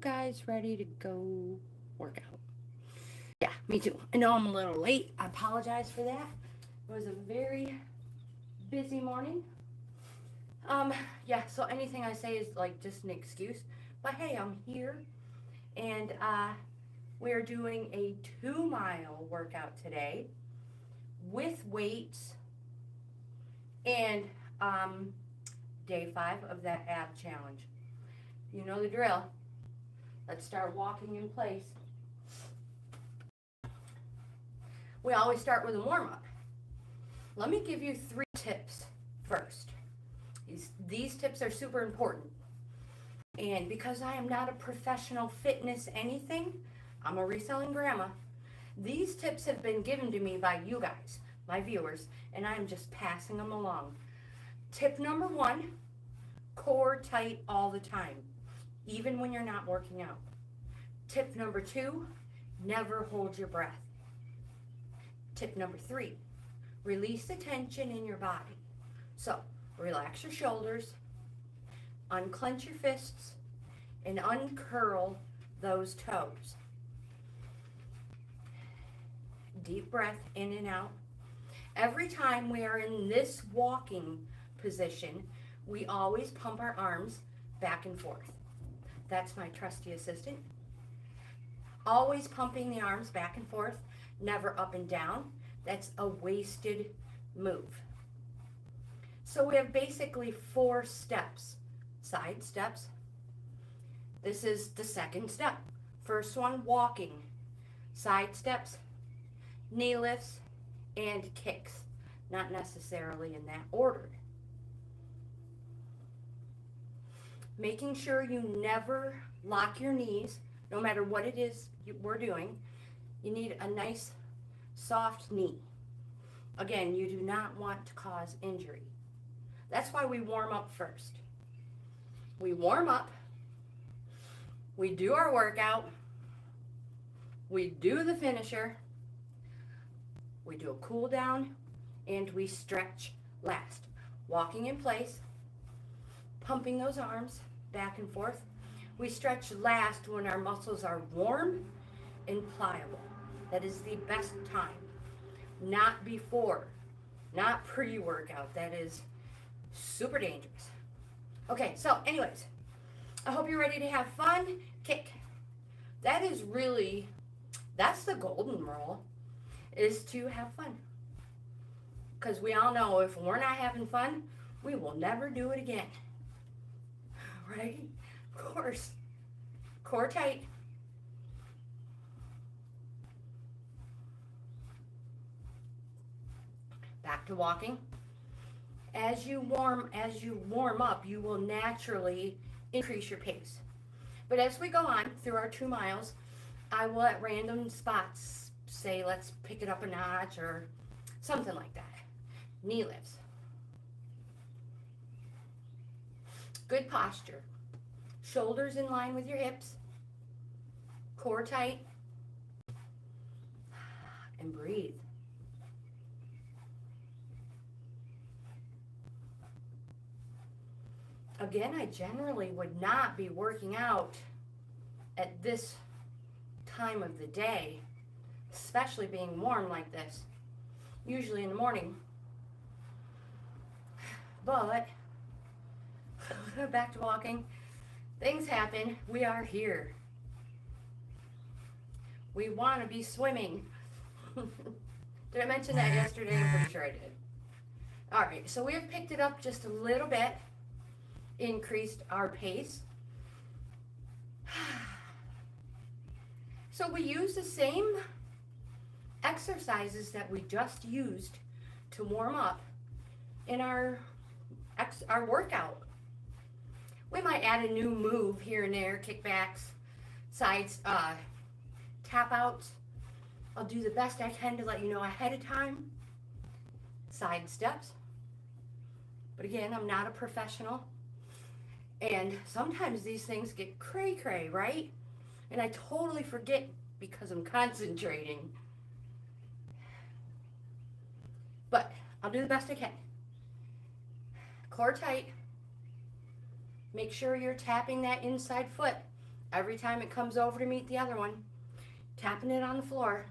Guys ready to go work out? Yeah, me too. I know I'm a little late. I apologize for that. It was a very busy morning. Um, yeah, so anything I say is like just an excuse. But hey, I'm here and we're doing a 2 mile workout today with weights and um, day 5 of that ab challenge. You know the drill. Let's start walking in place. We always start with a warm up. Let me give you 3 tips first. These tips are super important. And because I am not a professional fitness anything, I'm a reselling grandma. These tips have been given to me by you guys, my viewers, and I'm just passing them along. Tip number 1, core tight all the time, even when you're not working out. Tip number 2, never hold your breath. Tip number 3, release the tension in your body. So, relax your shoulders, unclench your fists, and uncurl those toes. Deep breath in and out. Every time we are in this walking position, we always pump our arms back and forth. That's my trusty assistant. Always pumping the arms back and forth, never up and down. That's a wasted move. So we have basically 4 steps. Side steps. This is the second step. First one, walking. Side steps, knee lifts, and kicks. Not necessarily in that order. Making sure you never lock your knees, no matter what it is we're doing. You need a nice, soft knee. Again, you do not want to cause injury. That's why we warm up first. We warm up, we do our workout, we do the finisher, we do a cool down, and we stretch last. Walking in place, pumping those arms back and forth. We stretch last when our muscles are warm and pliable. That is the best time. Not before, not pre-workout. That is super dangerous. Okay, so anyways, I hope you're ready to have fun. Kick. That is really, that's the golden rule, is to have fun. Because we all know if we're not having fun, we will never do it again. Right? Of course. Core tight. Back to walking. As you warm up, you will naturally increase your pace. But as we go on through our 2 miles, I will at random spots say, let's pick it up a notch or something like that. Knee lifts. Good posture. Shoulders in line with your hips. Core tight. And breathe. Again, I generally would not be working out at this time of the day, especially being warm like this, usually in the morning. But, back to walking, things happen, we are here. We want to be swimming. Did I mention that yesterday? I'm pretty sure I did. Alright, so we have picked it up just a little bit. Increased our pace. So we use the same exercises that we just used to warm up in our workout. We might add a new move here and there, kickbacks, sides, tap outs. I'll do the best I can to let you know ahead of time. Side steps. But again, I'm not a professional. And sometimes these things get cray-cray, right? And I totally forget because I'm concentrating. But I'll do the best I can. Core tight. Make sure you're tapping that inside foot Every time it comes over to meet the other one, tapping it on the floor.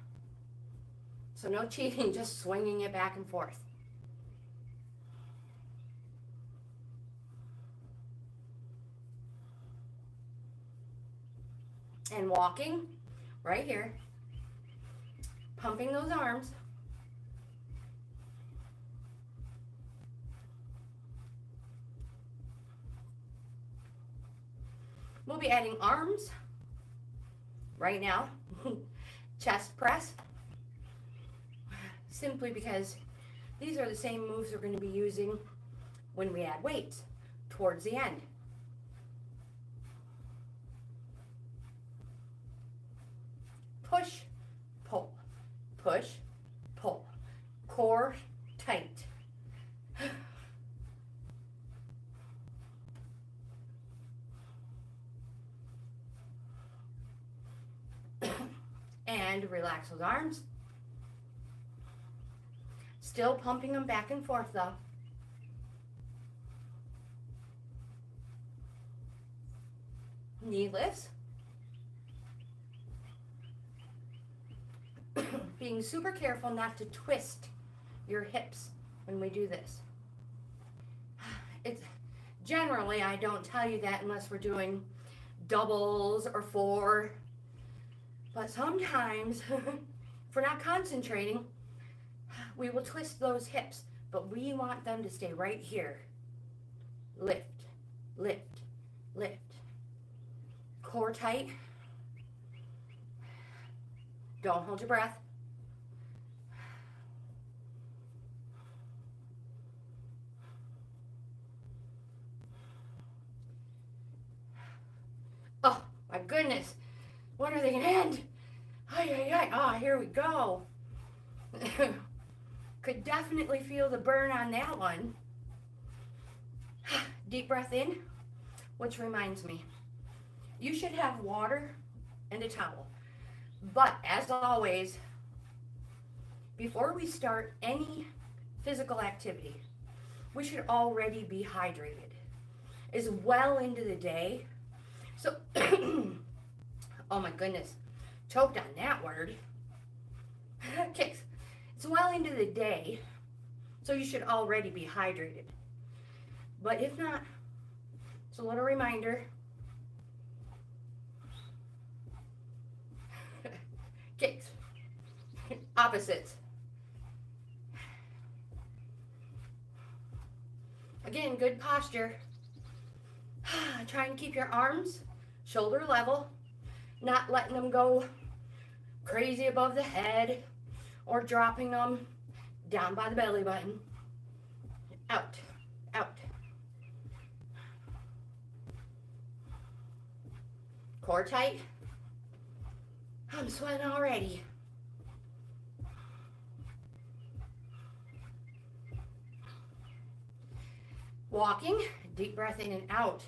So no cheating, just swinging it back and forth. And walking right here, pumping those arms. We'll be adding arms right now, chest press, simply because these are the same moves we're going to be using when we add weights towards the end. Push, pull, push, pull, core tight. And relax those arms. Still pumping them back and forth though. Knee lifts. Being super careful not to twist your hips when we do this. It's generally, I don't tell you that unless we're doing doubles or 4. But sometimes, if we're not concentrating, we will twist those hips, but we want them to stay right here. Lift, lift, lift. Core tight. Don't hold your breath. Oh, my goodness. When are they going to end? Ay, ay, ay. Ah, here we go. Could definitely feel the burn on that one. Deep breath in, which reminds me, you should have water and a towel. But as always, before we start any physical activity, we should already be hydrated. It's well into the day. So, oh my goodness, choked on that word. Kicks. It's well into the day, so you should already be hydrated. But if not, it's a little reminder. Kicks. Opposites. Again, good posture. Try and keep your arms shoulder level, not letting them go crazy above the head or dropping them down by the belly button. Out, out. Core tight. I'm sweating already. Walking, deep breath in and out.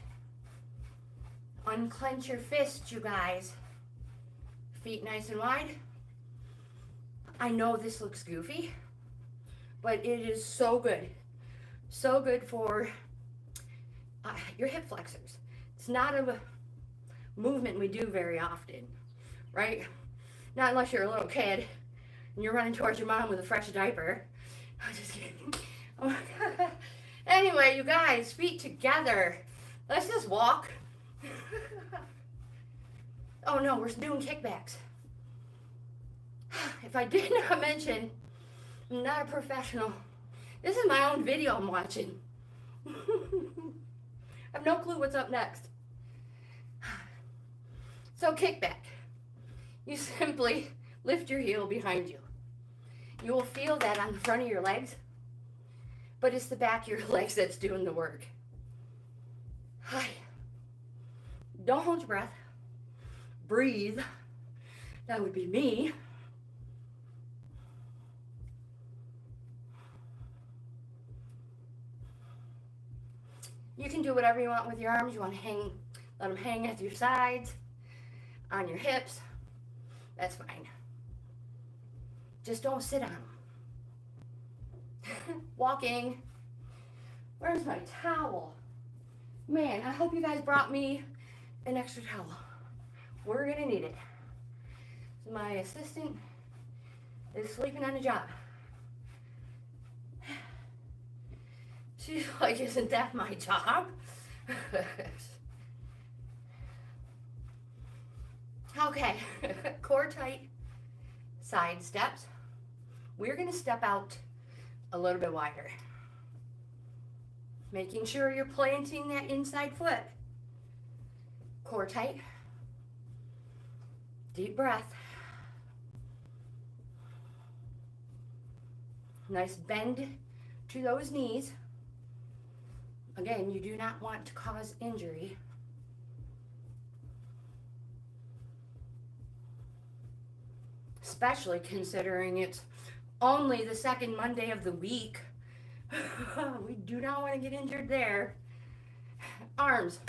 Unclench your fists, you guys. Feet nice and wide. I know this looks goofy, but it is so good. So good for your hip flexors. It's not a movement we do very often, right? Not unless you're a little kid and you're running towards your mom with a fresh diaper. I'm just kidding. Oh my God. Anyway, you guys, feet together. Let's just walk. Oh no, we're doing kickbacks. If I did not mention, I'm not a professional. This is my own video I'm watching. I have no clue what's up next. So kickback. You simply lift your heel behind you. You will feel that on the front of your legs, but it's the back of your legs that's doing the work. Hi. Don't hold your breath. Breathe. That would be me. You can do whatever you want with your arms. You want to hang, let them hang at your sides, on your hips. That's fine. Just don't sit on them. Walking. Where's my towel? Man, I hope you guys brought me an extra towel. We're gonna need it. So my assistant is sleeping on the job. She's like, isn't that my job? Okay, core tight side steps. We're gonna step out a little bit wider. Making sure you're planting that inside foot. Core tight. Deep breath. Nice bend to those knees. Again, you do not want to cause injury. Especially considering it's only the second Monday of the week. We do not want to get injured there. Arms.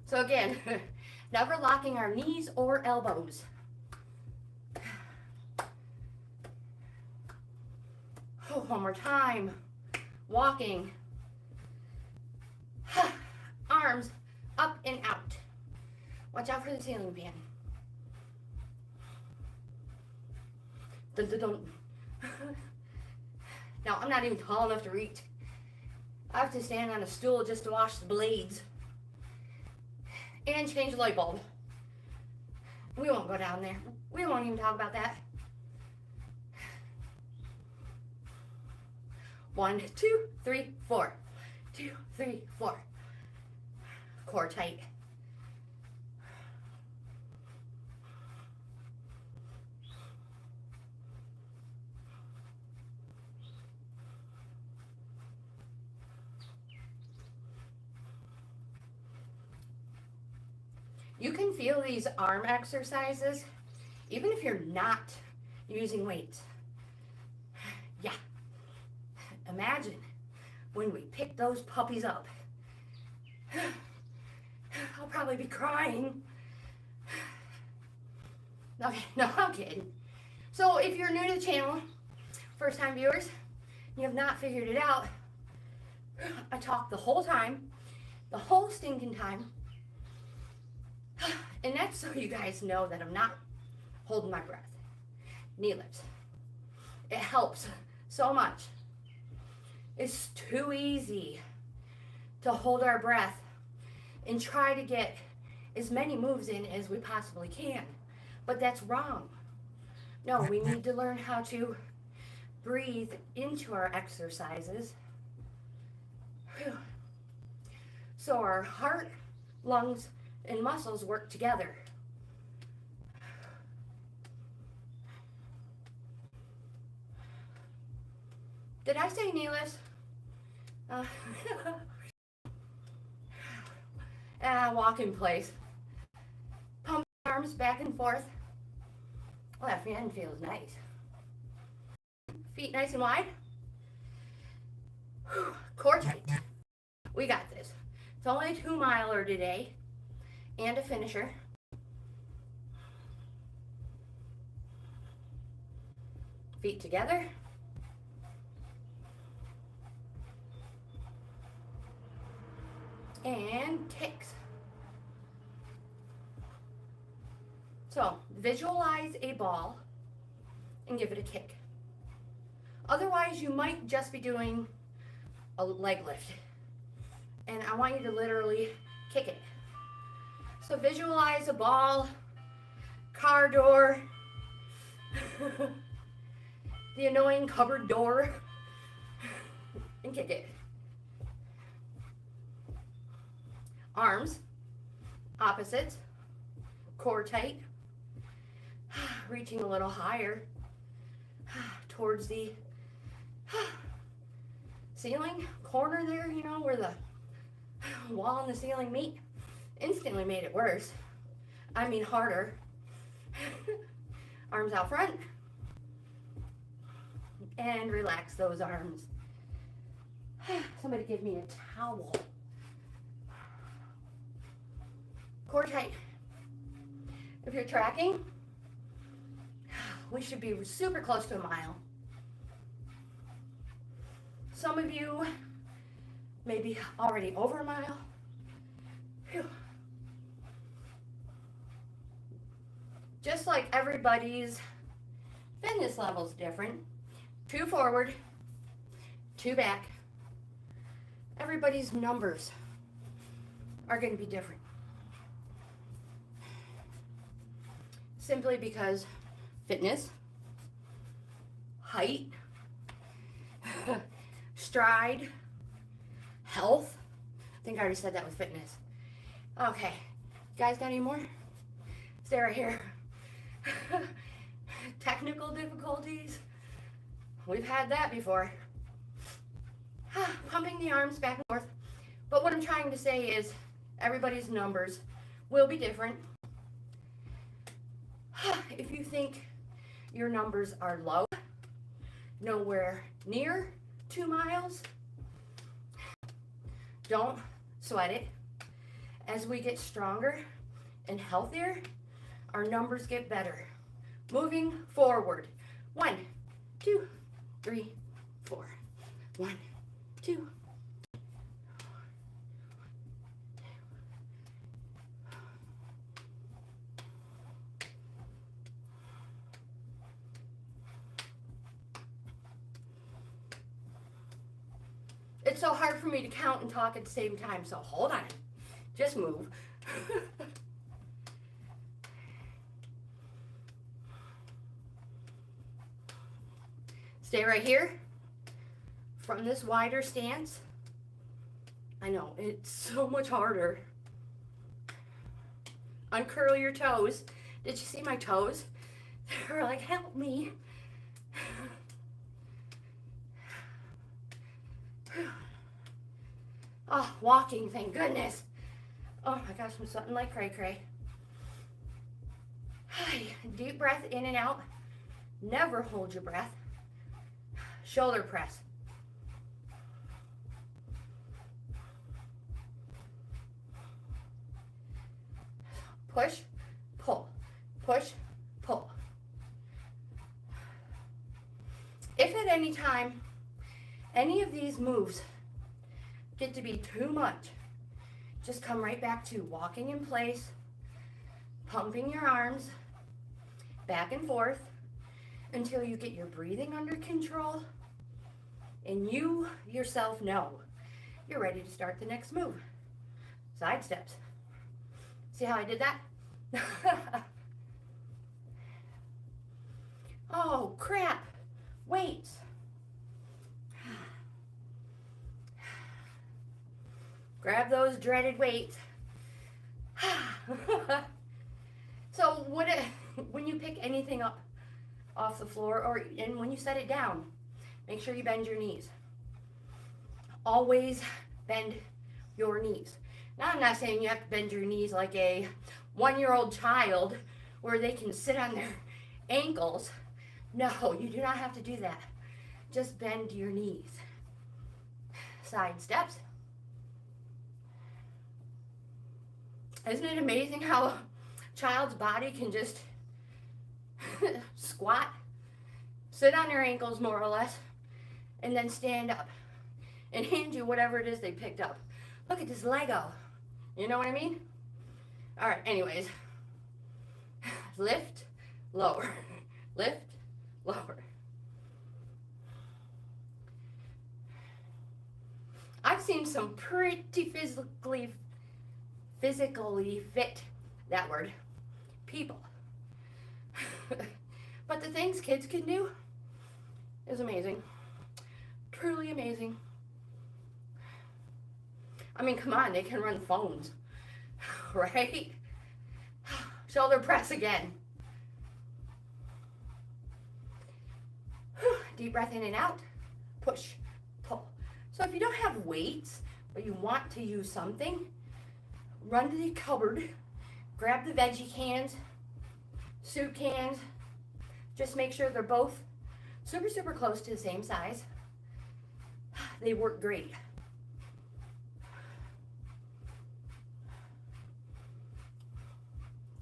So again, never locking our knees or elbows. Oh, one more time. Walking. Arms up and out. Watch out for the ceiling fan. Dun, dun, dun. Now, I'm not even tall enough to reach. I have to stand on a stool just to wash the blades and change the light bulb. We won't go down there. We won't even talk about that. 1, 2, 3, 4. 2, 3, 4. Core tight. You can feel these arm exercises even if you're not using weights. Yeah. Imagine when we pick those puppies up. I'll probably be crying. Okay, no, I'm kidding. So if you're new to the channel, first time viewers, you have not figured it out, I talk the whole time, the whole stinking time. And that's so you guys know that I'm not holding my breath. Knee lifts. It helps so much. It's too easy to hold our breath and try to get as many moves in as we possibly can. But that's wrong. No, we need to learn how to breathe into our exercises. Whew. So our heart, lungs, and muscles work together. Did I say knee lifts? Walk in place. Pump arms back and forth. Oh, that fan feels nice. Feet nice and wide. Core tight. We got this. It's only a 2-miler today and a finisher. Feet together. And kicks. So visualize a ball and give it a kick. Otherwise, you might just be doing a leg lift. And I want you to literally kick it. So visualize a ball, car door, the annoying cupboard door, and kick it. Arms, opposites, core tight, reaching a little higher towards the ceiling corner there, you know, where the wall and the ceiling meet. Instantly made it worse. I mean harder. Arms out front. And relax those arms. Somebody give me a towel. Core tight. If you're tracking, we should be super close to a mile. Some of you maybe already over a mile. Whew. Just like everybody's fitness level is different. 2 forward, 2 back. Everybody's numbers are going to be different. Simply because fitness, height, stride, health. I think I already said that with fitness. Okay, you guys got any more? Stay right here. Technical difficulties. We've had that before. Pumping the arms back and forth. But what I'm trying to say is everybody's numbers will be different. If you think your numbers are low, nowhere near 2 miles, don't sweat it. As we get stronger and healthier, our numbers get better. Moving forward. 1, 2, 3, 4. 1, 2. It's so hard for me to count and talk at the same time, so hold on. Just move. Stay right here from this wider stance. I know, it's so much harder. Uncurl your toes. Did you see my toes? They were like, help me. Oh, walking, thank goodness. Oh my gosh, I'm sweating like cray-cray. Deep breath in and out. Never hold your breath. Shoulder press. Push, pull, push, pull. If at any time any of these moves get to be too much, just come right back to walking in place, pumping your arms back and forth until you get your breathing under control and you yourself know you're ready to start the next move. Side steps. See how I did that? Oh, crap. Weights. Grab those dreaded weights. So when you pick anything up off the floor and when you set it down, make sure you bend your knees. Always bend your knees. Now, I'm not saying you have to bend your knees like a 1-year-old child where they can sit on their ankles. No, you do not have to do that. Just bend your knees. Side steps. Isn't it amazing how a child's body can just squat, sit on their ankles more or less, and then stand up and hand you whatever it is they picked up. Look at this Lego. You know what I mean? All right, anyways. Lift, lower. Lift, lower. I've seen some pretty physically fit, that word, people. But the things kids can do is amazing. Truly amazing. I mean, come on, they can run phones, right? Shoulder press again. Deep breath in and out. Push, pull. So if you don't have weights, but you want to use something, run to the cupboard, grab the veggie cans, soup cans. Just make sure they're both super, super close to the same size. They work great.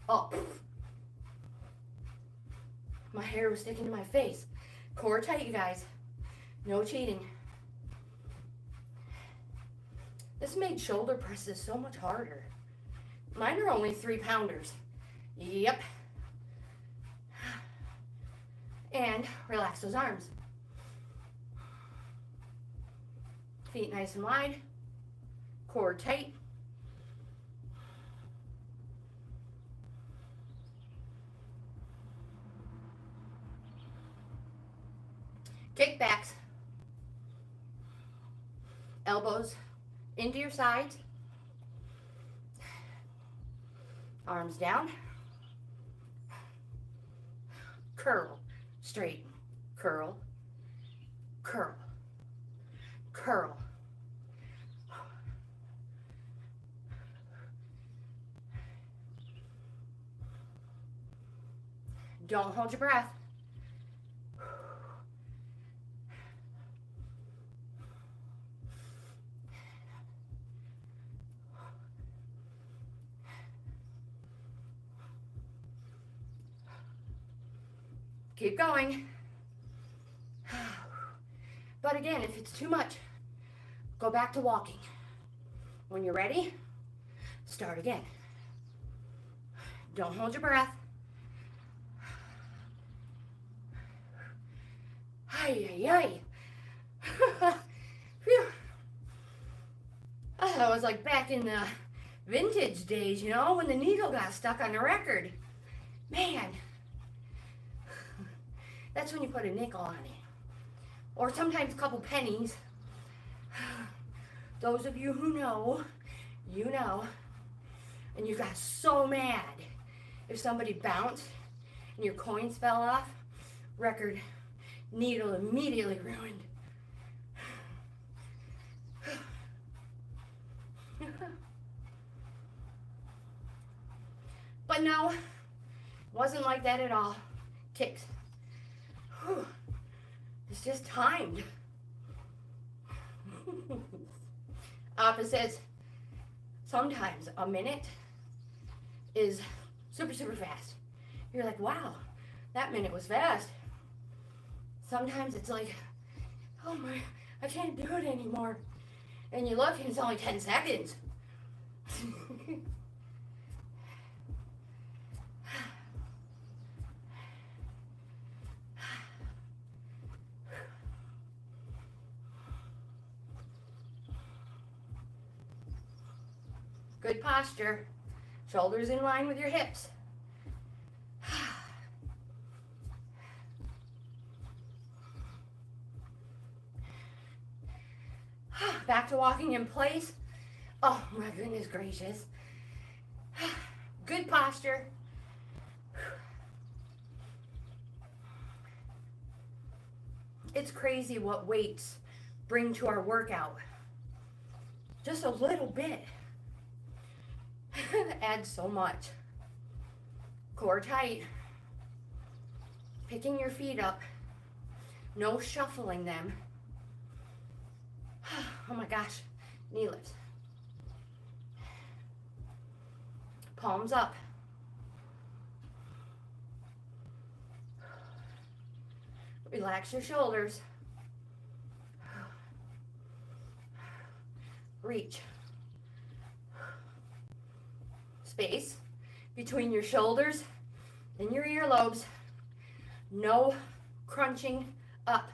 Up. My hair was sticking to my face. Core tight, you guys. No cheating. This made shoulder presses so much harder. Mine are only 3-pounders. Yep. And relax those arms. Feet nice and wide. Core tight. Kickbacks. Elbows into your sides. Arms down. Curl. Straight. Curl. Curl. Curl. Don't hold your breath. Keep going. But again, if it's too much, go back to walking. When you're ready, start again. Don't hold your breath. Ay, ay, ay. That was like back in the vintage days, you know, when the needle got stuck on the record. Man. That's when you put a nickel on it. Or sometimes a couple pennies. Those of you who know, you know. And you got so mad if somebody bounced and your coins fell off. Record, needle immediately ruined. But no, wasn't like that at all. Kicks. Whew. It's just timed. Opposites. Sometimes a minute is super, super fast. You're like, wow, that minute was fast. Sometimes it's like, oh my, I can't do it anymore. And you look and it's only 10 seconds. Good posture. Shoulders in line with your hips. Back to walking in place. Oh my goodness gracious. Good posture. It's crazy what weights bring to our workout. Just a little bit. Adds so much. Core tight. Picking your feet up. No shuffling them. Oh my gosh. Knee lifts. Palms up. Relax your shoulders. Reach. Space between your shoulders and your earlobes. No crunching up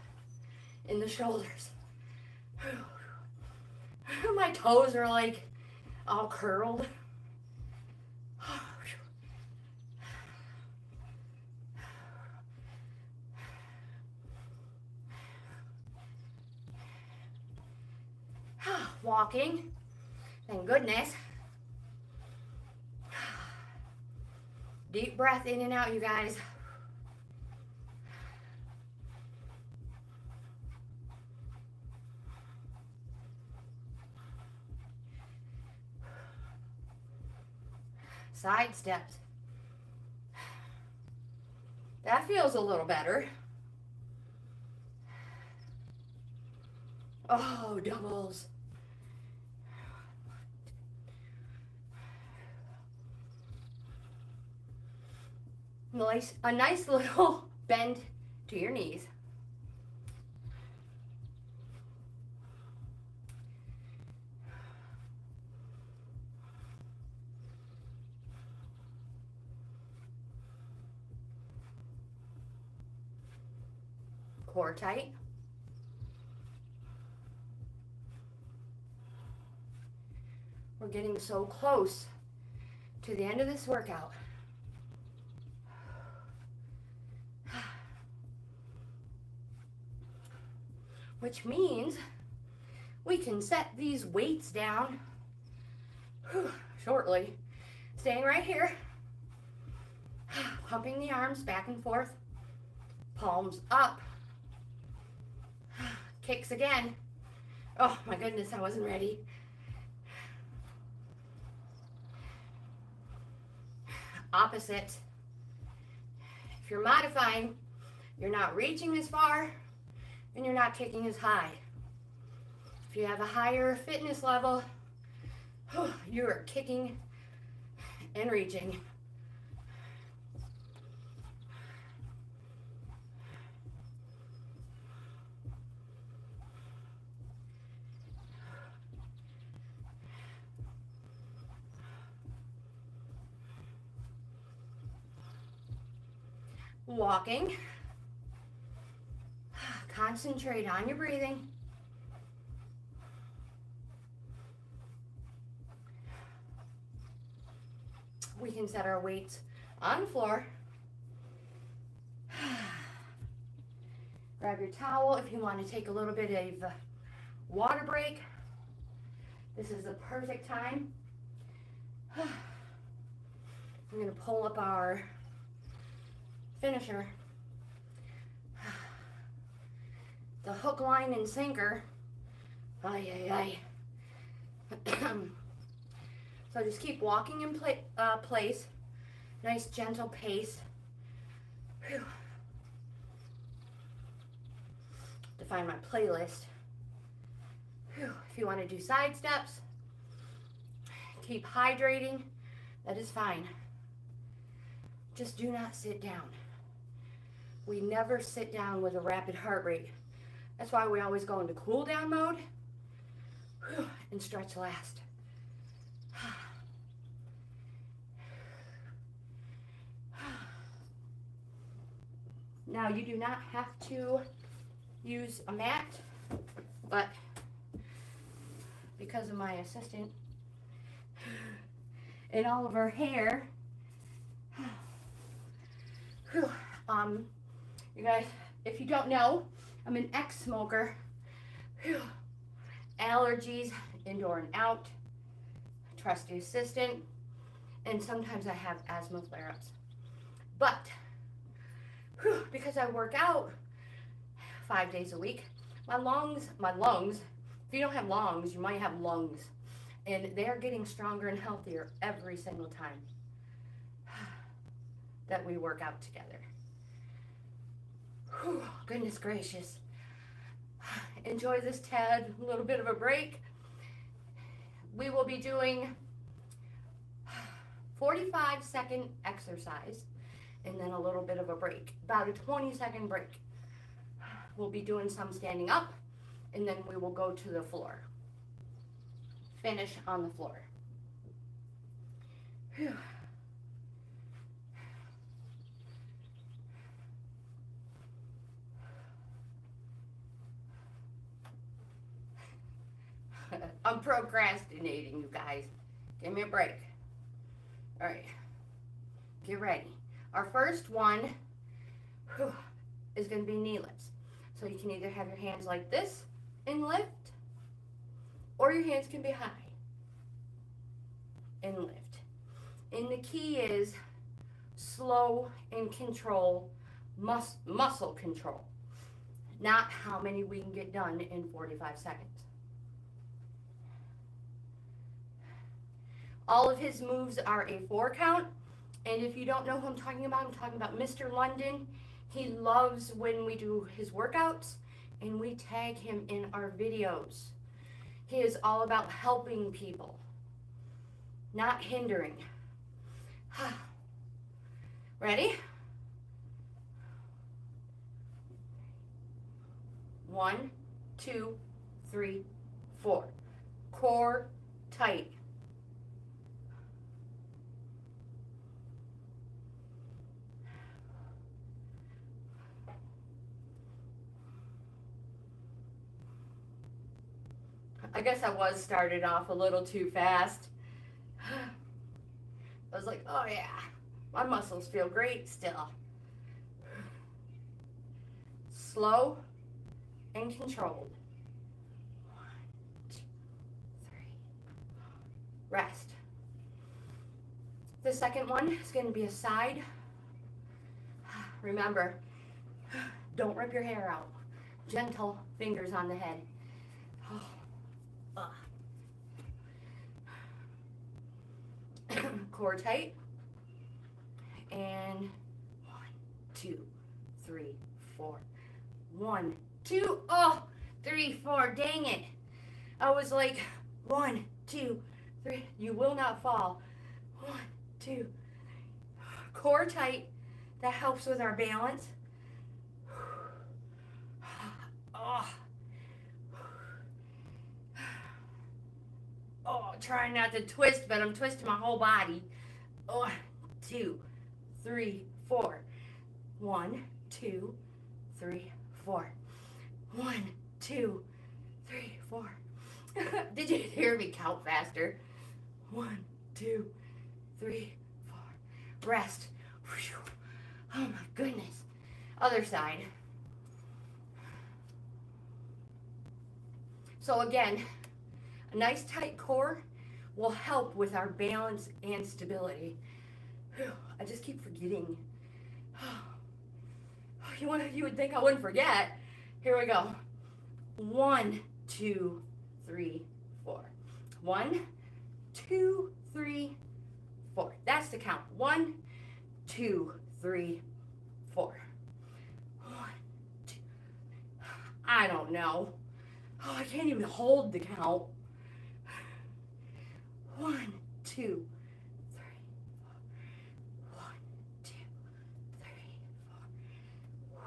in the shoulders. My toes are like all curled. Walking, thank goodness. Deep breath in and out, you guys. Side steps. That feels a little better. Oh, doubles. A nice little bend to your knees. Core tight. We're getting so close to the end of this workout. Which means we can set these weights down shortly. Staying right here, pumping the arms back and forth, palms up, kicks again. Oh my goodness, I wasn't ready. Opposite. If you're modifying, you're not reaching as far and you're not kicking as high. If you have a higher fitness level, you are kicking and reaching. Walking. Concentrate on your breathing. We can set our weights on the floor. Grab your towel if you want to take a little bit of water break. This is the perfect time. We're going to pull up our finisher. The hook, line, and sinker. Ay, ay, ay. So just keep walking in place. Nice gentle pace. Whew. To find my playlist. Whew. If you want to do side steps, keep hydrating. That is fine. Just do not sit down. We never sit down with a rapid heart rate. That's why we always go into cool down mode and stretch last. Now you do not have to use a mat, but because of my assistant and all of her hair, you guys, if you don't know, I'm an ex-smoker. Allergies, indoor and out, trusty assistant, and sometimes I have asthma flare-ups. But because I work out 5 days a week, my lungs, if you don't have lungs, you might have lungs, and they're getting stronger and healthier every single time that we work out together. Whew, goodness gracious. Enjoy this tad, a little bit of a break. We will be doing 45-second exercise and then a little bit of a break, about a 20-second break. We'll be doing some standing up and then we will go to the floor. Finish on the floor. Whew. I'm procrastinating, you guys. Give me a break. All right, get ready. Our first one is going to be knee lifts. So you can either have your hands like this and lift, or your hands can be high and lift. And the key is slow and control, muscle control, not how many we can get done in 45 seconds. All of his moves are a 4 count. And if you don't know who I'm talking about Mr. London. He loves when we do his workouts and we tag him in our videos. He is all about helping people, not hindering. Ready? 1, 2, 3, 4. Core tight. I guess I was started off a little too fast. I was like, oh yeah, my muscles feel great still. Slow and controlled. 1, 2, 3. Rest. The second one is going to be a side. Remember, don't rip your hair out. Gentle fingers on the head. Core tight. And 1, 2, 3, 4. 1, 2, 3, 4. Dang it. I was like, 1, 2, 3. You will not fall. 1, 2. Core tight. That helps with our balance. Trying not to twist, but I'm twisting my whole body. 1, 2, 3, 4. 1, 2, 3, 4. 1, 2, 3, 4. Did you hear me count faster? 1, 2, 3, 4. Rest. Whew. Oh my goodness. Other side. So again, a nice tight core will help with our balance and stability. Whew. I just keep forgetting. You would think I wouldn't forget. Here we go. 1, 2, 3, 4. 1, 2, 3, 4. That's the count. 1, 2, 3, 4. 1, 2. I don't know. I can't even hold the count. 1, 2, 3, 4. 1, 2, 3, 4.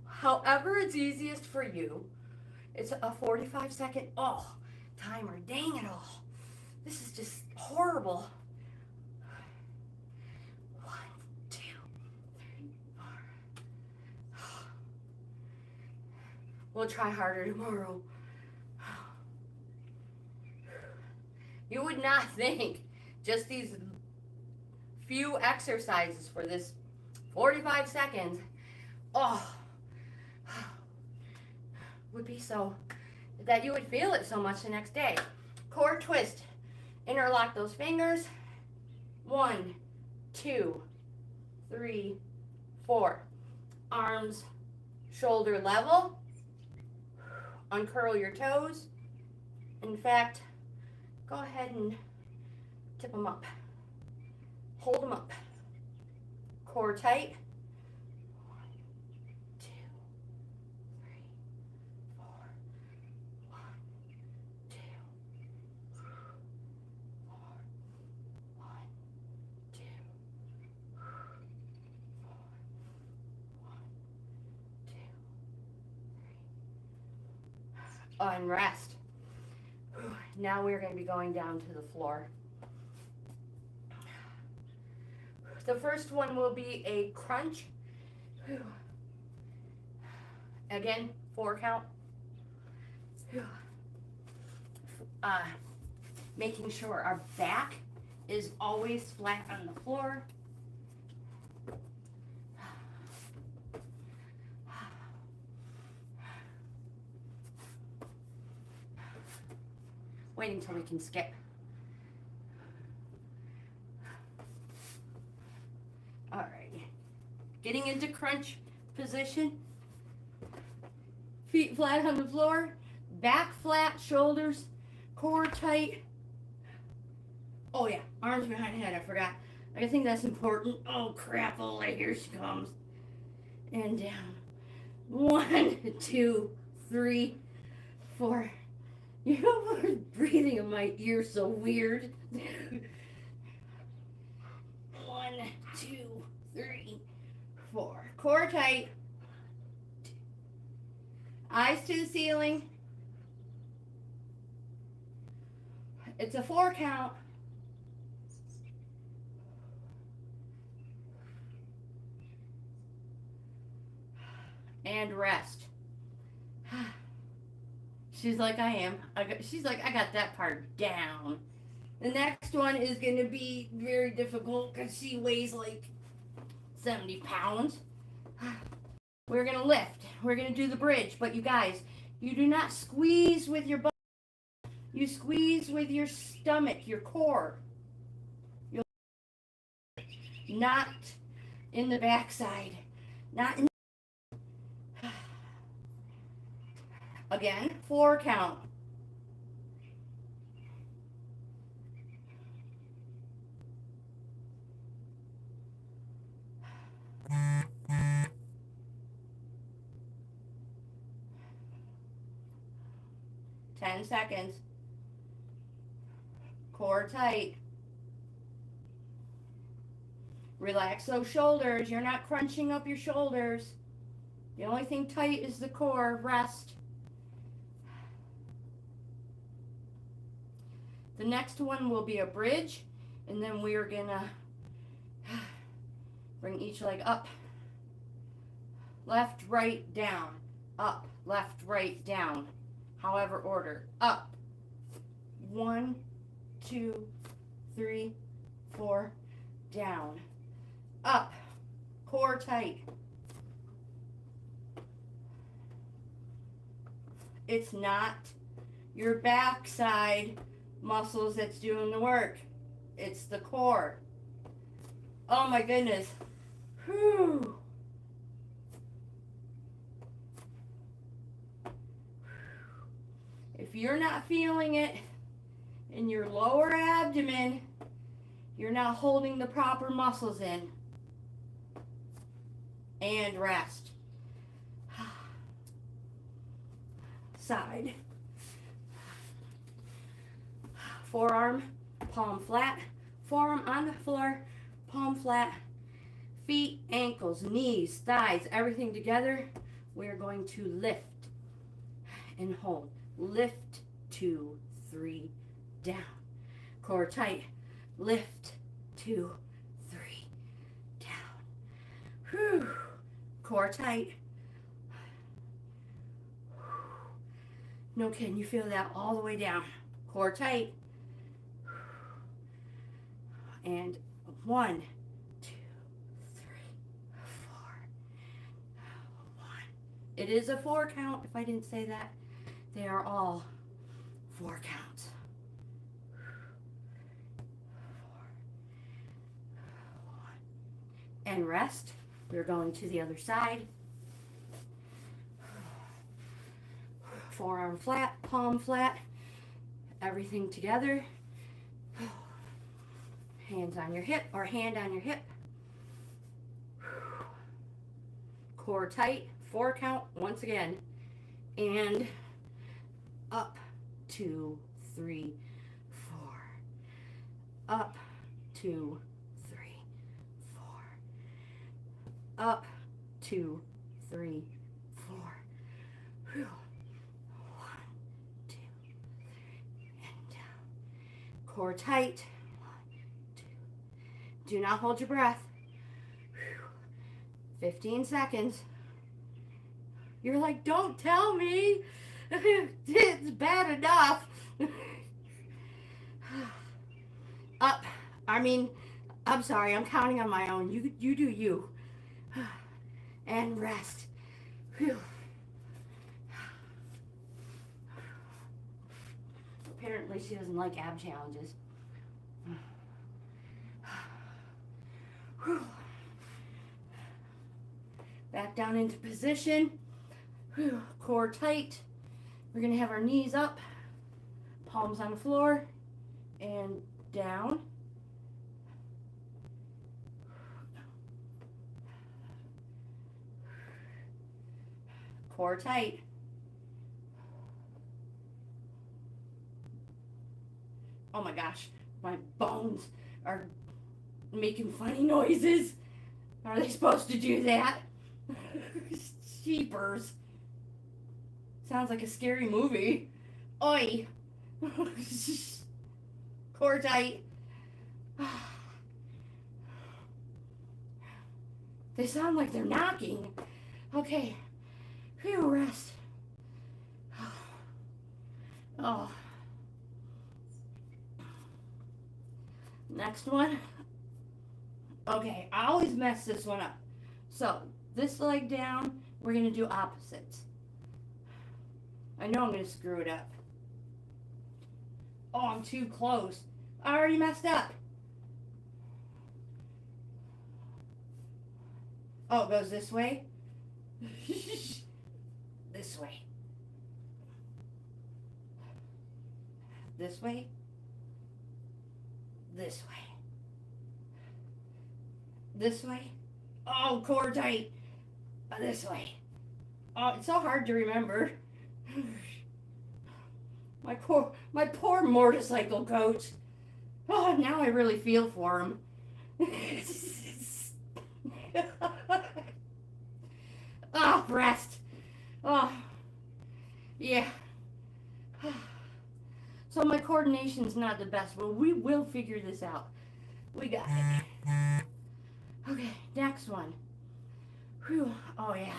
However it's easiest for you. It's a 45-second timer. Dang it all. This is just horrible. 1, 2, 3, 4. We'll try harder tomorrow. You would not think just these few exercises for this 45 seconds, would be so, that you would feel it so much the next day. Core twist. Interlock those fingers. 1, 2, 3, 4. Arms shoulder level. Uncurl your toes. In fact, go ahead and tip them up. Hold them up. Core tight. 1, 2, 3, 4. 1, 2, 4. 1, 2, 4. 1, 2, 3. And rest. Now we're going to be going down to the floor. The first one will be a crunch. Again, 4 count. Making sure our back is always flat on the floor. Waiting until we can skip. All right. Getting into crunch position. Feet flat on the floor. Back flat, shoulders, core tight. Oh yeah, arms behind the head, I forgot. I think that's important. Oh crap, oh here she comes. And down. 1, 2, 3, 4. You know, breathing in my ear so weird. 1, 2, 3, 4. Core tight. Eyes to the ceiling. It's a 4 count. And rest. She's like, I am. She's like, I got that part down. The next one is going to be very difficult because she weighs like 70 pounds. We're going to lift. We're going to do the bridge. But you guys, you do not squeeze with your butt. You squeeze with your stomach, your core. You'll not in the backside. Not in. Again, 4 count. Ten seconds. Core tight. Relax those shoulders. You're not crunching up your shoulders. The only thing tight is the core. Rest. The next one will be a bridge, and then we are gonna bring each leg up. Left, right, down. Up, left, right, down. However order. Up. 1, 2, 3, 4. Down. Up. Core tight. It's not your backside muscles that's doing the work. It's the core. Oh my goodness. Whew. If you're not feeling it in your lower abdomen, you're not holding the proper muscles in. And rest. Side. Forearm, palm flat. Forearm on the floor, palm flat. Feet, ankles, knees, thighs, everything together. We're going to lift and hold. Lift, 2, 3, down. Core tight. Lift, 2, 3, down. Whew. Core tight. No kidding, you feel that all the way down. Core tight. And 1, 2, 3, 4. 1. It is a 4 count, if I didn't say that. They are all 4 counts. 4. 1. And rest. We're going to the other side. Forearm flat, palm flat, everything together. Hands on your hip or hand on your hip. Core tight, 4 count once again. And up, 2, 3, 4. Up, 2, 3, 4. Up, 2, 3, 4. Whew. 1, 2, 3, and down. Core tight. 1, 2. Do not hold your breath. 15 seconds. You're like, don't tell me. It's bad enough. Up. I'm sorry. I'm counting on my own. You do you. And rest. Whew. Apparently she doesn't like ab challenges. Whew. Back down into position. Whew. Core tight. We're going to have our knees up, palms on the floor, and down. Core tight. Oh my gosh, my bones are making funny noises. Are they supposed to do that? Sheepers. Sounds like a scary movie. Oi. Core tight. They sound like they're knocking. Okay. Phew, rest. Oh. Next one. Okay, I always mess this one up. So, this leg down, we're going to do opposites. I know I'm going to screw it up. Oh, I'm too close. I already messed up. Oh, it goes this way. This way. This way. This way. This way. Oh, core tight. This way. Oh, it's so hard to remember. My poor motorcycle coach. Oh, now I really feel for him. Oh, rest. Oh, yeah. So my coordination's not the best, but we will figure this out. We got it. Okay, next one. Whew. Oh, yeah.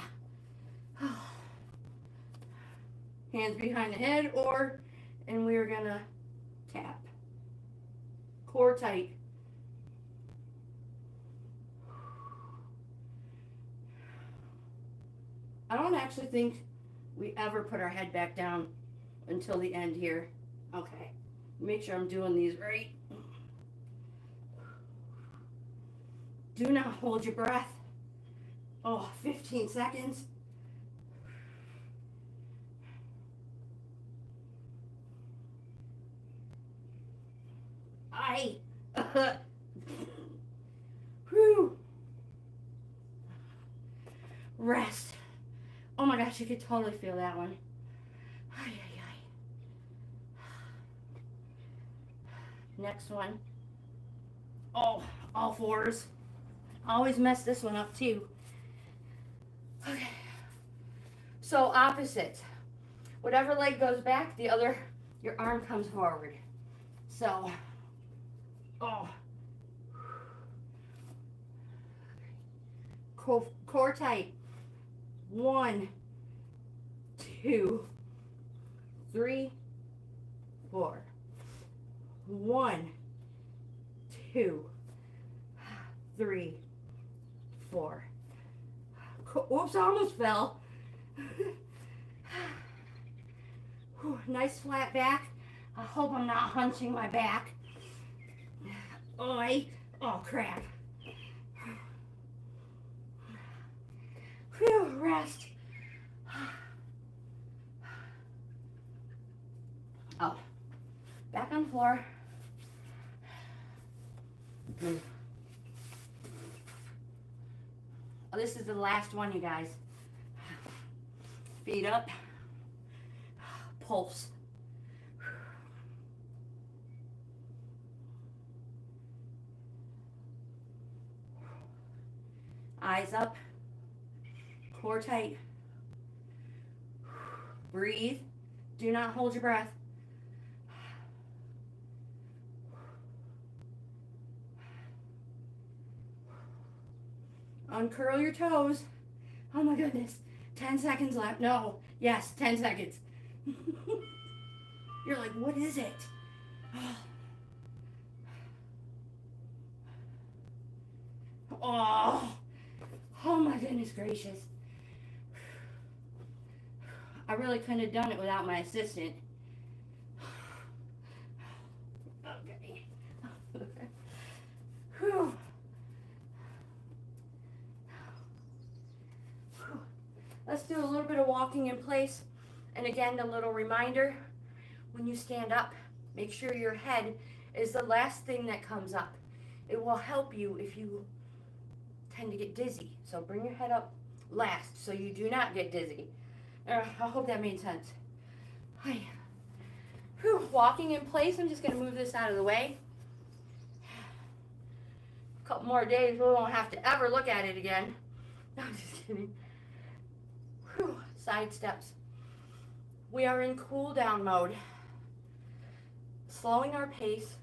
Hands behind the head, and we're gonna tap. Core tight. I don't actually think we ever put our head back down until the end here. Okay, make sure I'm doing these right. Do not hold your breath. Oh, 15 seconds. Whew. Rest. Oh my gosh, you could totally feel that one. Ay, ay, ay. Next one. Oh, all fours. I always mess this one up too. Okay. So opposites. Whatever leg goes back, your arm comes forward. So, oh. Core tight. 1, 2, 3, 4. 1, 2, 3, 4. Oops, I almost fell. Nice flat back. I hope I'm not hunching my back. Oh crap. Phew, rest. Oh, back on the floor. Oh, this is the last one, you guys. Feet up. Pulse. Eyes up. Core tight. Breathe. Do not hold your breath. Uncurl your toes. Oh my goodness. 10 seconds left. No. Yes, 10 seconds. You're like, what is it? Oh my goodness gracious. I really couldn't have done it without my assistant. Okay. Whew. Let's do a little bit of walking in place. And again, a little reminder, when you stand up, make sure your head is the last thing that comes up. It will help you if you tend to get dizzy. So bring your head up last so you do not get dizzy. I hope that made sense. Hi. Whew. Walking in place, I'm just going to move this out of the way. A couple more days, we won't have to ever look at it again. No, I'm just kidding. Whew. Side steps. We are in cool down mode, slowing our pace,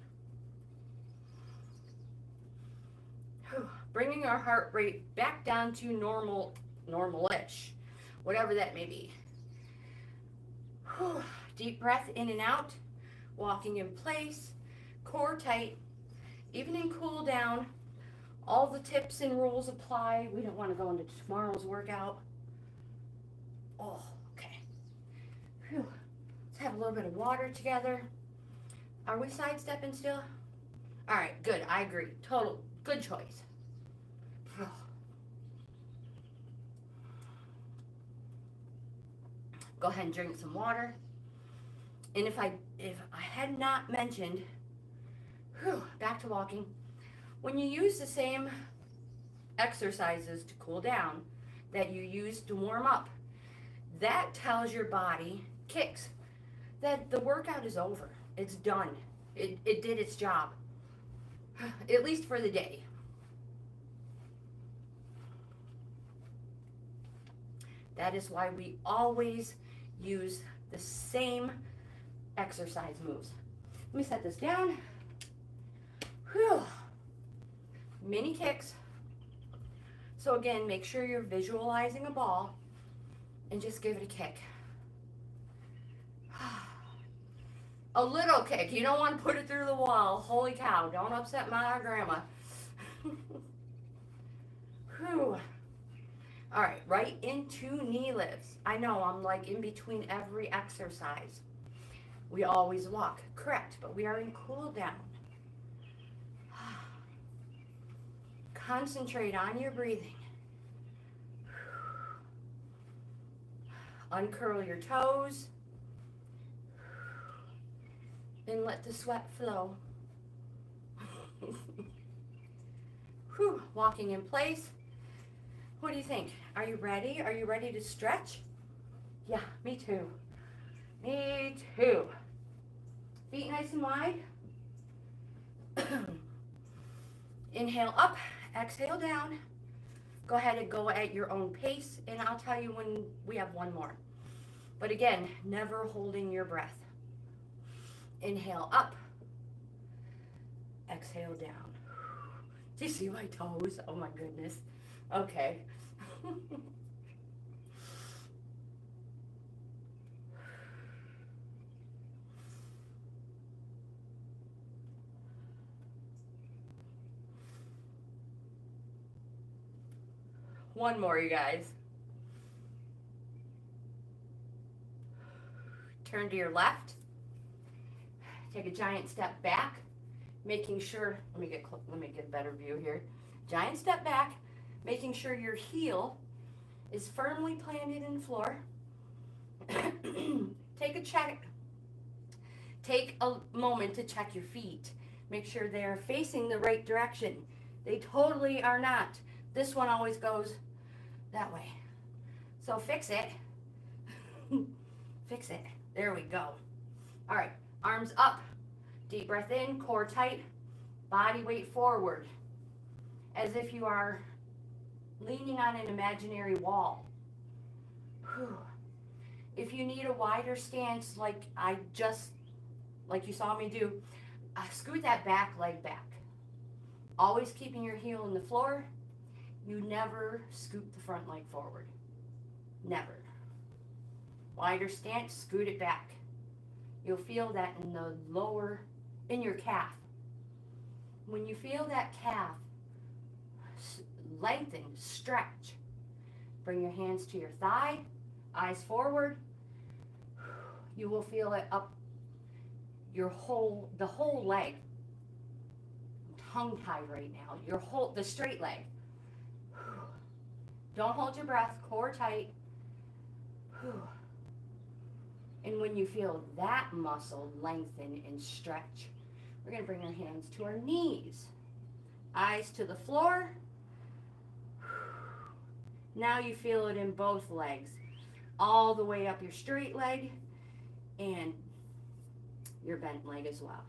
bringing our heart rate back down to normal-ish, whatever that may be. Deep breath in and out, walking in place, core tight. Even in cool down, all the tips and rules apply. We don't want to go into tomorrow's workout. Oh, okay. Whew. Let's have a little bit of water together. Are we sidestepping still? All right, good. I agree. Total good choice. Go ahead and drink some water. And if I had not mentioned, back to walking, when you use the same exercises to cool down that you use to warm up, that tells your body, kicks, that the workout is over. It's done. It did its job, at least for the day. That is why we always use the same exercise moves. Let me set this down. Whew. Mini kicks. So again, make sure you're visualizing a ball and just give it a kick. A little kick. You don't want to put it through the wall. Holy cow, don't upset my grandma. Whew. All right, right into knee lifts. I know I'm like in between every exercise. We always walk, correct, but we are in cool down. Concentrate on your breathing. Uncurl your toes and let the sweat flow. Whew. Walking in place. What do you think? Are you ready? Are you ready to stretch? Yeah, me too. Me too. Feet nice and wide. Inhale up, exhale down. Go ahead and go at your own pace, and I'll tell you when we have one more. But again, never holding your breath. Inhale up, exhale down. Do you see my toes? Oh my goodness. Okay. One more, you guys. Turn to your left. Take a giant step back, making sure, let me get a better view here. Giant step back, making sure your heel is firmly planted in the floor. Take a moment to check your feet. Make sure they are facing the right direction. They totally are not. This one always goes that way. So fix it. Fix it. There we go. All right, arms up. Deep breath in, core tight, body weight forward, as if you are leaning on an imaginary wall. Whew. If you need a wider stance, like you saw me do, scoot that back leg back. Always keeping your heel in the floor. You never scoot the front leg forward. Never. Wider stance, scoot it back. You'll feel that in your calf. When you feel that calf lengthen, stretch, bring your hands to your thigh, eyes forward. You will feel it up the whole leg. I'm tongue-tied right now. The straight leg. Don't hold your breath, core tight. And when you feel that muscle lengthen and stretch, we're going to bring our hands to our knees. Eyes to the floor. Now you feel it in both legs. All the way up your straight leg and your bent leg as well.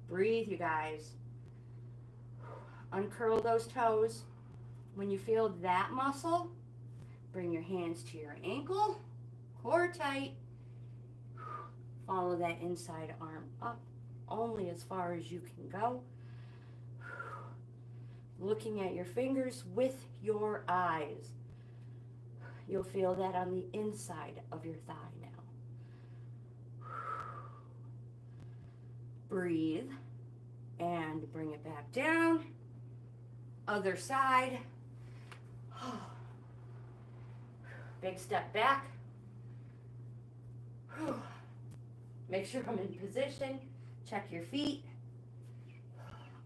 Breathe, you guys. Uncurl those toes. When you feel that muscle, Bring your hands to your ankle, core tight. Follow that inside arm up only as far as you can go. Looking at your fingers with your eyes. You'll feel that on the inside of your thigh now. Breathe and bring it back down. Other side. Big step back. Make sure I'm in position. Check your feet.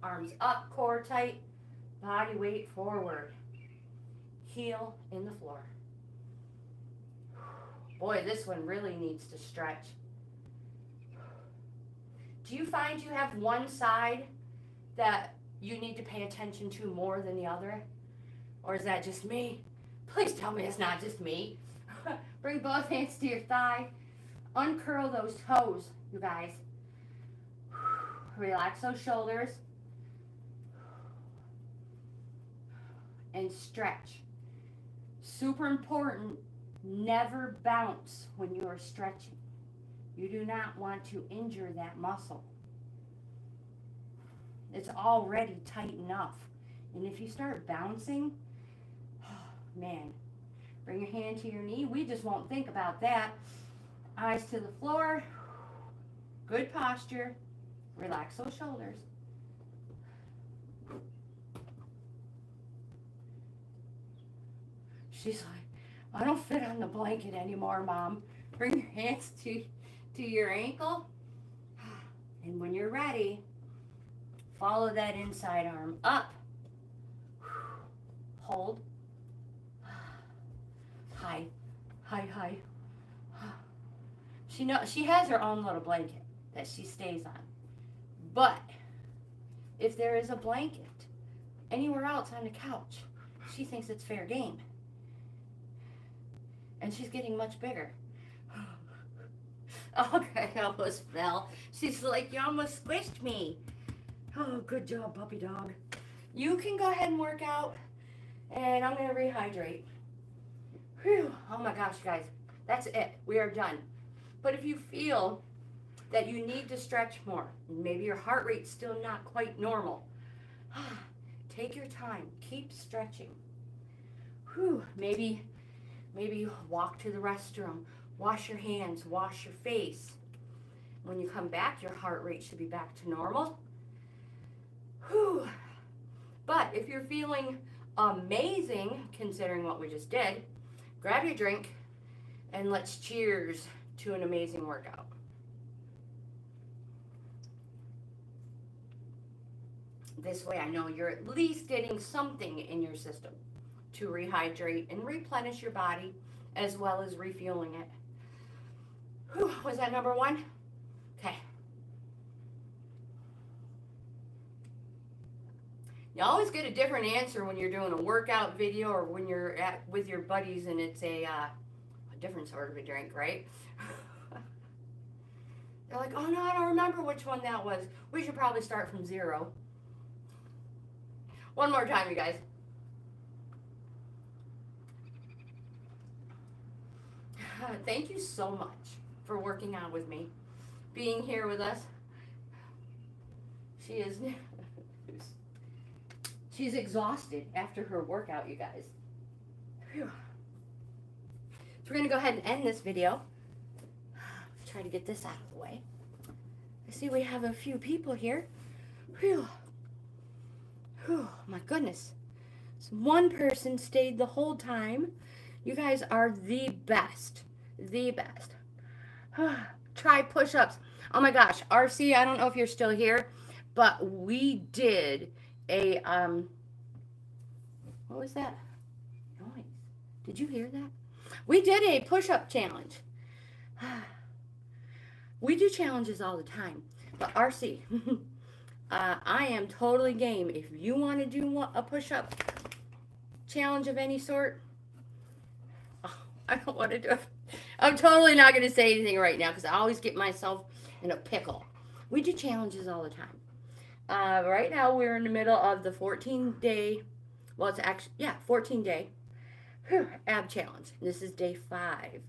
Arms up, core tight. Body weight forward. Heel in the floor. Boy, this one really needs to stretch. Do you find you have one side that you need to pay attention to more than the other? Or is that just me? Please tell me it's not just me. Bring both hands to your thigh. Uncurl those toes, you guys. Relax those shoulders. And stretch. Super important, never bounce when you are stretching. You do not want to injure that muscle. It's already tight enough. And if you start bouncing, man, bring your hand to your knee. We just won't think about that. Eyes to the floor. Good posture. Relax those shoulders. She's like, I don't fit on the blanket anymore, Mom. Bring your hands to your ankle. And when you're ready, follow that inside arm up. Hold. High, high, high. She has her own little blanket that she stays on. But if there is a blanket anywhere else on the couch, she thinks it's fair game. And she's getting much bigger. Okay, I almost fell. She's like, you almost squished me. Oh, good job, puppy dog. You can go ahead and work out, and I'm going to rehydrate. Whew. Oh my gosh, guys. That's it. We are done. But if you feel that you need to stretch more, maybe your heart rate's still not quite normal, take your time. Keep stretching. Whew. Maybe you walk to the restroom, wash your hands, wash your face. When you come back, your heart rate should be back to normal. Whew. But if you're feeling amazing, considering what we just did, grab your drink and let's cheers to an amazing workout. This way I know you're at least getting something in your system to rehydrate and replenish your body, as well as refueling it. Whew, was that number one? Okay. You always get a different answer when you're doing a workout video or when you're with your buddies and it's a different sort of a drink, right? They're like, oh no, I don't remember which one that was. We should probably start from zero. One more time, you guys. Thank you so much for working out with me, being here with us. She's exhausted after her workout, you guys. Whew. So we're going to go ahead and end this video. Try to get this out of the way. I see we have a few people here. Whew. Whew. My goodness. So one person stayed the whole time. You guys are the best. The best. Try push-ups. Oh my gosh. RC, I don't know if you're still here, but we did a, what was that noise? Did you hear that? We did a push-up challenge. We do challenges all the time, but RC, I am totally game. If you want to do a push-up challenge of any sort, I don't want to do it. I'm totally not going to say anything right now because I always get myself in a pickle. We do challenges all the time. Right now we're in the middle of the 14-day, well, it's actually, yeah, 14-day Whew, ab challenge. This is day 5.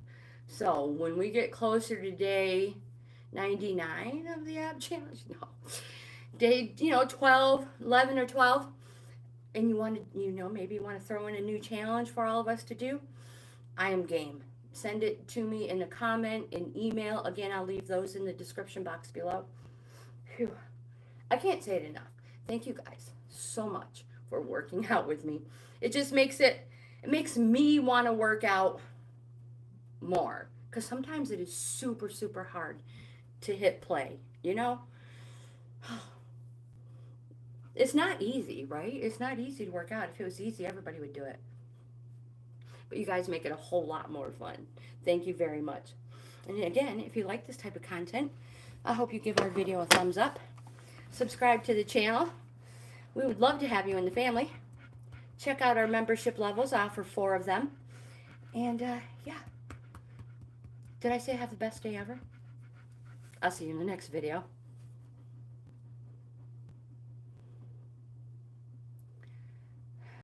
So when we get closer to day 99 of the ab challenge, no, day, 12, 11 or 12, and you want to, maybe you want to throw in a new challenge for all of us to do, I am game. Send it to me in a comment, in email. Again, I'll leave those in the description box below. Whew. I can't say it enough. Thank you guys so much for working out with me. It just makes me want to work out more, because sometimes it is super, super hard to hit play, It's not easy, right? It's not easy to work out. If it was easy, everybody would do it. But you guys make it a whole lot more fun. Thank you very much. And again, if you like this type of content, I hope you give our video a thumbs up. Subscribe to the channel. We would love to have you in the family. Check out our membership levels. I offer 4 of them. And yeah. Did I say have the best day ever? I'll see you in the next video.